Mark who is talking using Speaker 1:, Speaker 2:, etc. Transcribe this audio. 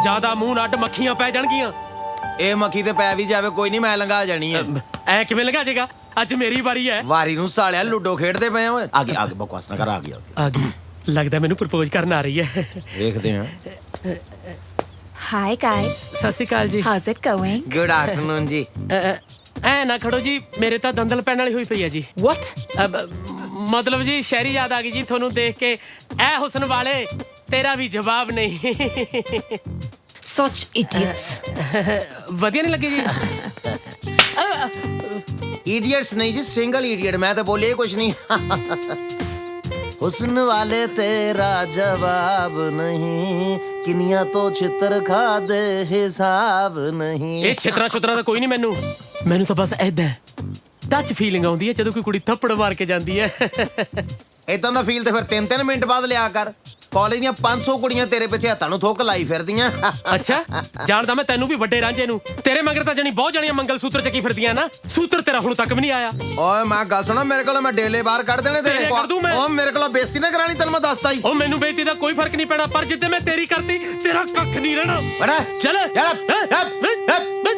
Speaker 1: ਜ਼ਿਆਦਾ ਮੂੰਹ ਨਾ ਅੱਡ, ਮੱਖੀਆਂ ਪੈ ਜਾਣਗੀਆਂ।
Speaker 2: ਇਹ ਮੱਖੀ ਤੇ ਪੈ ਵੀ ਜਾਵੇ ਕੋਈ ਨਹੀਂ, ਮੈਂ ਲੰਘਾ ਜਾਣੀ ਹੈ।
Speaker 1: ਐ ਕਿਵੇਂ ਲੰਘਾ ਜਾਏਗਾ? ਅੱਜ ਮੇਰੀ ਵਾਰੀ ਹੈ।
Speaker 2: ਵਾਰੀ ਨੂੰ ਸਾਲਿਆ ਲੁੱਡੋ ਖੇਡਦੇ ਪਏ ਓਏ। ਆ ਗਈ ਬਕਵਾਸ ਨਾ ਕਰ, ਆ ਗਈ
Speaker 1: ਆ ਗਈ। ਲੱਗਦਾ ਮੈਨੂੰ ਪ੍ਰਪੋਜ਼ ਕਰਨ ਆ ਰਹੀ ਹੈ।
Speaker 2: ਦੇਖਦੇ ਹਾਂ।
Speaker 3: Hi guys.
Speaker 1: ਸਤਿ ਸ਼੍ਰੀ ਅਕਾਲ ਜੀ।
Speaker 3: How's it going?
Speaker 2: Good afternoon ਜੀ।
Speaker 1: ਐ ਨਾ ਖੜੋ ਜੀ, ਮੇਰੇ ਤਾਂ ਦੰਦਲ ਪੈਣ ਵਾਲੀ ਹੋਈ ਪਈ ਹੈ ਜੀ।
Speaker 3: What?
Speaker 1: ਮਤਲਬ ਜੀ ਸ਼ਹਿਰੀ ਯਾਦ ਆ ਗਈ ਜੀ ਤੁਹਾਨੂੰ ਦੇਖ ਕੇ। ਐ ਹੁਸਨ ਵਾਲੇ, ਤੇਰਾ ਵੀ ਜਵਾਬ ਨਹੀਂ।
Speaker 3: Such idiots.
Speaker 1: ਵਧੀਆ ਨਹੀਂ ਲੱਗੀ ਜੀ?
Speaker 2: ਇਡੀਅਟਸ ਨਹੀਂ ਜੀ, ਸਿੰਗਲ ਇਡੀਅਟ। ਮੈਂ ਤਾਂ ਬੋਲਿਆ ਕੁਛ ਨਹੀਂ। ਹੁਸਨ ਵਾਲੇ ਤੇਰਾ ਜਵਾਬ ਨਹੀਂ, ਕਿੰਨੀਆਂ ਤੋਂ ਛਿੱਤਰ ਖਾਦੇ ਹਿਸਾਬ ਨਹੀਂ।
Speaker 1: ਇਹ ਛਿੱਤਰਾ ਛੁਤਰਾ ਤਾਂ ਕੋਈ ਨਹੀਂ ਮੈਨੂੰ ਤਾਂ ਬਸ ਐਦਾਂ ਟੱਚ ਫੀਲਿੰਗ ਆਉਂਦੀ ਹੈ ਜਦੋਂ ਕੋਈ ਕੁੜੀ ਥੱਪੜ ਮਾਰ ਕੇ ਜਾਂਦੀ ਹੈ।
Speaker 2: ਇਦਾਂ ਦਾ ਫੀਲ ਤੇ ਫਿਰ 3-3 ਮਿੰਟ ਬਾਅਦ ਲਿਆ ਕਰ। ਕਾਲਜ ਦੀਆਂ 500 ਕੁੜੀਆਂ ਤੇਰੇ ਪਿੱਛੇ ਹੱਥਾਂ ਨੂੰ ਥੁੱਕ ਲਾਈ ਫਿਰਦੀਆਂ।
Speaker 1: ਅੱਛਾ, ਜਾਣਦਾ ਮੈਂ ਤੈਨੂੰ ਵੀ ਵੱਡੇ ਰਾਂਝੇ ਨੂੰ। ਤੇਰੇ ਮਗਰ ਤਾਂ ਜਣੀ ਬਹੁਤ ਜਾਣੀਆਂ ਮੰਗਲ ਸੂਤਰ ਚੱਕੀ ਫਿਰਦੀਆਂ ਨਾ। ਸੂਤਰ ਤੇਰਾ ਹੁਣ ਤੱਕ ਵੀ ਨਹੀਂ ਆਇਆ।
Speaker 2: ਓਏ ਮੈਂ ਗੱਲ ਸੁਣਾ, ਮੇਰੇ ਕੋਲ ਮੈਂ ਡੇਲੇ ਬਾਹਰ ਕੱਢ ਦੇਣੇ ਤੇਰੇ
Speaker 1: ਤੇਰੇ ਕਰ ਦੂੰ ਮੈਂ।
Speaker 2: ਓ ਮੇਰੇ ਕੋਲ ਬੇਇੱਜ਼ਤੀ ਨਾ ਕਰਾਣੀ, ਤੈਨੂੰ ਮੈਂ ਦੱਸਤਾ ਹੀ।
Speaker 1: ਉਹ ਮੈਨੂੰ ਬੇਇੱਜ਼ਤੀ ਦਾ ਕੋਈ ਫਰਕ ਨਹੀਂ ਪੈਣਾ, ਪਰ ਜਿੱਦੇ ਮੈਂ ਤੇਰੀ ਕਰਤੀ ਤੇਰਾ ਕੱਖ ਨਹੀਂ ਰਹਿਣਾ।
Speaker 2: ਬੜਾ
Speaker 1: ਚੱਲ
Speaker 2: ਚੱਲ